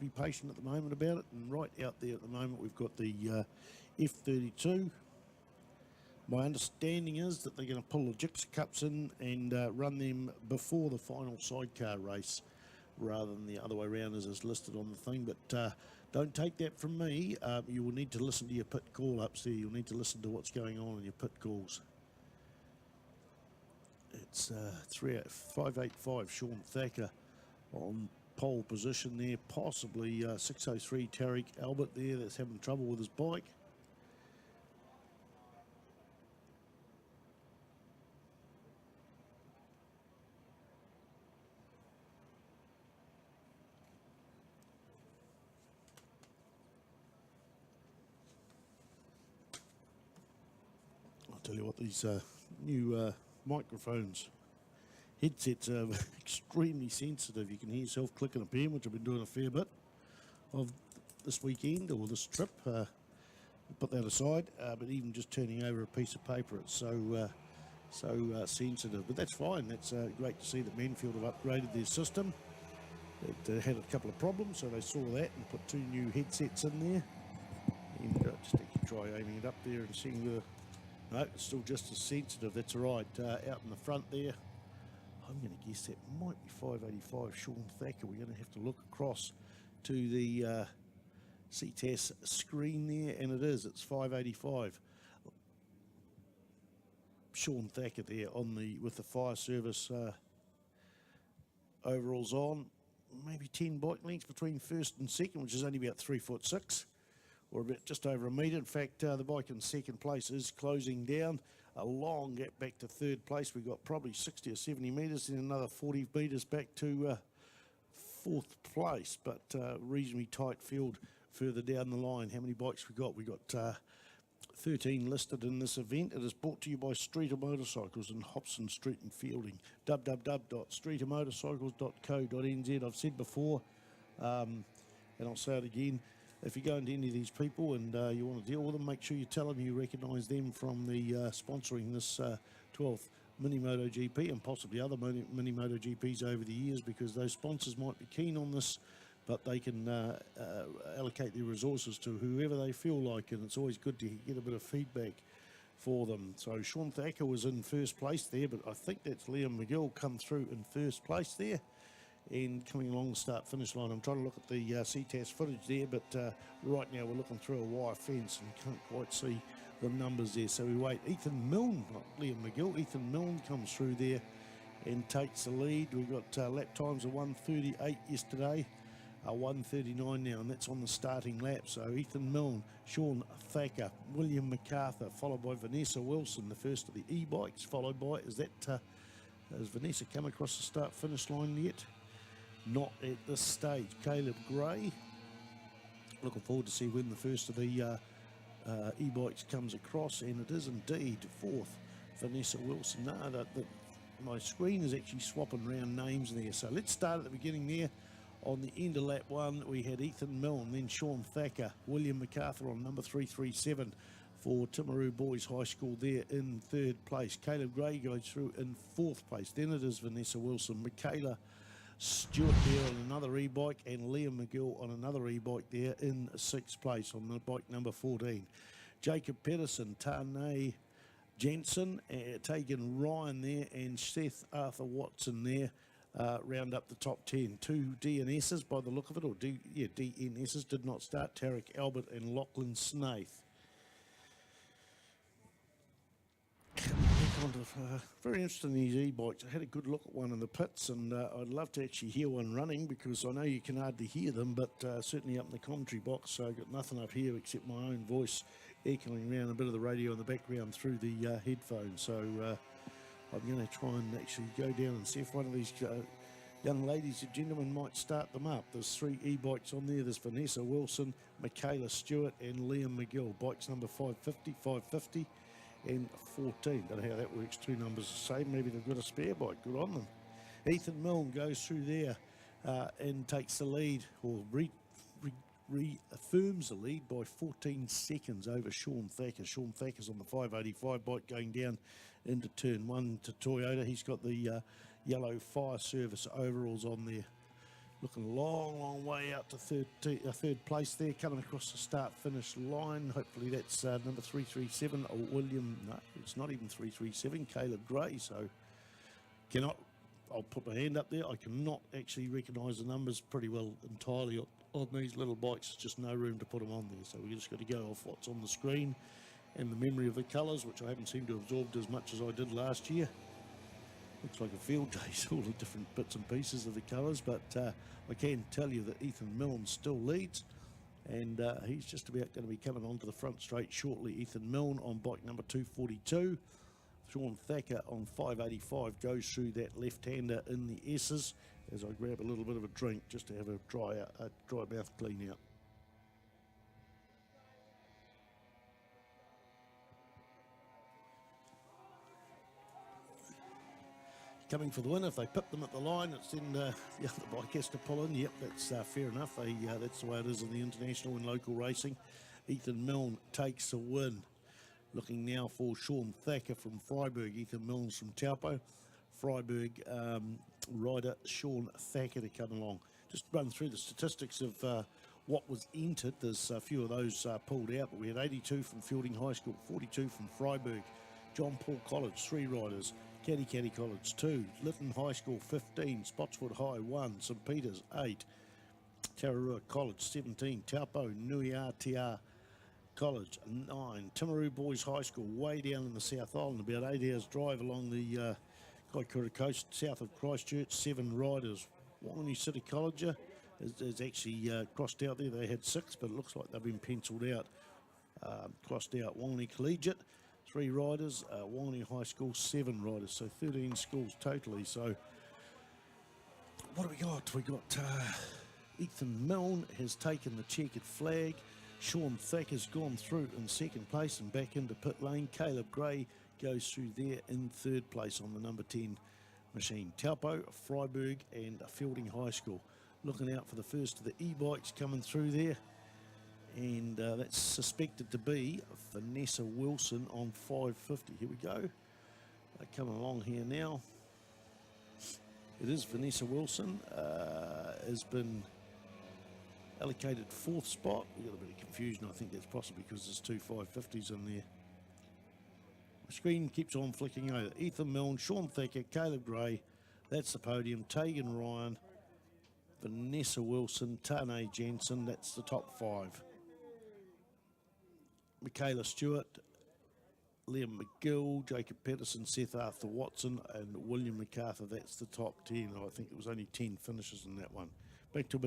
be patient at the moment about it. And right out there at the moment, we've got the F32. My understanding is that they're going to pull the gypsy cups in and run them before the final sidecar race, rather than the other way around as is listed on the thing. But don't take that from me. You will need to listen to your pit call-ups there. You'll need to listen to what's going on in your pit calls. It's 585 Sean Thacker on pole position there. Possibly 603 Tariq Albert there that's having trouble with his bike. I'll tell you what, these new microphones, headsets are extremely sensitive. You can hear yourself clicking a pen, which I've been doing a fair bit of this weekend or this trip. Put that aside, but even just turning over a piece of paper, it's so sensitive. But that's fine. That's great to see that Manfeild have upgraded their system. It had a couple of problems, so they saw that and put 2 new headsets in there. And just actually try aiming it up there and seeing whether... No, it's still just as sensitive. That's all right. Out in the front there, I'm going to guess that might be 585 Sean Thacker. We're going to have to look across to the Ctas screen there, and it is. It's 585 Sean Thacker there on the with the fire service overalls on. Maybe 10 bike lengths between first and second, which is only about 3'6". Or about just over a metre. In fact, the bike in second place is closing down. A long gap back to third place. We've got probably 60 or 70 metres, and another 40 metres back to fourth place. But reasonably tight field further down the line. How many bikes we got? We got 13 listed in this event. It is brought to you by Streeter Motorcycles in Hobson Street and Fielding. www.streetermotorcycles.co.nz. I've said before, and I'll say it again. If you go into any of these people and you want to deal with them, make sure you tell them you recognise them from the sponsoring this 12th MiniMotoGP and possibly other MiniMotoGPs over the years, because those sponsors might be keen on this, but they can allocate their resources to whoever they feel like, and it's always good to get a bit of feedback for them. So Sean Thacker was in first place there, but I think that's Liam McGill come through in first place there. And coming along the start-finish line, I'm trying to look at the Ctas footage there, but right now we're looking through a wire fence and can't quite see the numbers there. So we wait. Ethan Milne, not Liam McGill, Ethan Milne comes through there and takes the lead. We've got lap times of 1:38 yesterday, 1:39 now, and that's on the starting lap. So Ethan Milne, Sean Thacker, William MacArthur, followed by Vanessa Wilson, the first of the e-bikes, followed by, has Vanessa come across the start-finish line yet? Not at this stage. Caleb Gray, looking forward to see when the first of the e-bikes comes across, and it is indeed fourth, Vanessa Wilson. No, my screen is actually swapping around names there. So let's start at the beginning there. On the end of lap 1, we had Ethan Milne, then Sean Thacker, William MacArthur on number 337 for Timaru Boys High School there in third place. Caleb Gray goes through in fourth place. Then it is Vanessa Wilson, Michaela Stewart there on another e-bike, and Liam McGill on another e-bike there in sixth place on the bike number 14. Jacob Pedersen, Tane Jensen, Tegan Ryan there, and Seth Arthur Watson there round up the top 10. 2 DNSs by the look of it, or DNSs did not start. Tariq Albert and Lachlan Snaith. Very interesting, these e-bikes. I had a good look at one in the pits, and I'd love to actually hear one running, because I know you can hardly hear them, but certainly up in the commentary box, so I've got nothing up here except my own voice echoing around a bit of the radio in the background through the headphones. So I'm going to try and actually go down and see if one of these young ladies and gentlemen might start them up. There's 3 e-bikes on there. There's Vanessa Wilson, Michaela Stewart, and Liam McGill. Bikes number 550, 550. And 14. Don't know how that works. 2 numbers the same. Maybe they've got a spare bike. Good on them. Ethan Milne goes through there and takes the lead, or reaffirms the lead by 14 seconds over Sean Thacker. Sean Thacker's on the 585 bike going down into turn 1 to Toyota. He's got the yellow fire service overalls on there. Looking a long, long way out to third place there, coming across the start-finish line. Hopefully that's number 337, or William, no, it's not even 337, Caleb Gray. So I'll put my hand up there, I cannot actually recognise the numbers pretty well entirely on these little bikes. There's just no room to put them on there. So we just got to go off what's on the screen and the memory of the colours, which I haven't seemed to have absorbed as much as I did last year. Looks like a field day, all the different bits and pieces of the colours, but I can tell you that Ethan Milne still leads, and he's just about going to be coming onto the front straight shortly. Ethan Milne on bike number 242. Sean Thacker on 585 goes through that left-hander in the S's as I grab a little bit of a drink just to have a dry mouth clean out. Coming for the win. If they pip them at the line, it's then the other bike has to pull in. Yep, that's fair enough. That's the way it is in the international and local racing. Ethan Milne takes a win. Looking now for Sean Thacker from Freiburg. Ethan Milne's from Taupo. Freiburg rider Sean Thacker to come along. Just run through the statistics of what was entered. There's a few of those pulled out, but we had 82 from Fielding High School, 42 from Freiburg. John Paul College, 3 riders. Caddy College, 2. Lytton High School, 15. Spotswood High, 1. St Peters, 8. Tararua College, 17. Taupo Nui Aotea College, 9. Timaru Boys High School, way down in the South Island, about 8 hours drive along the Kaikoura coast, south of Christchurch, 7 riders. Whanganui City College is actually crossed out there. They had 6, but it looks like they've been penciled out. Crossed out. Whanganui Collegiate, 3 riders. Whanganui High School, 7 riders. So 13 schools totally. So what do we got? We got Ethan Milne has taken the checkered flag. Sean Thacker's gone through in 2nd place and back into pit lane. Caleb Gray goes through there in 3rd place on the number 10 machine. Taupo, Freiburg and Fielding High School. Looking out for the first of the e-bikes coming through there. And that's suspected to be Vanessa Wilson on 550. Here we go. They're coming along here now. It is Vanessa Wilson. Has been allocated 4th spot. We've got a bit of confusion. I think that's possibly because there's 2 550s in there. The screen keeps on flicking over. Ethan Milne, Sean Thacker, Caleb Gray. That's the podium. Tegan Ryan, Vanessa Wilson, Tane Jensen. That's the top 5. Michaela Stewart, Liam McGill, Jacob Pedersen, Seth Arthur Watson, and William MacArthur. That's the top 10. I think it was only 10 finishes in that one. Back to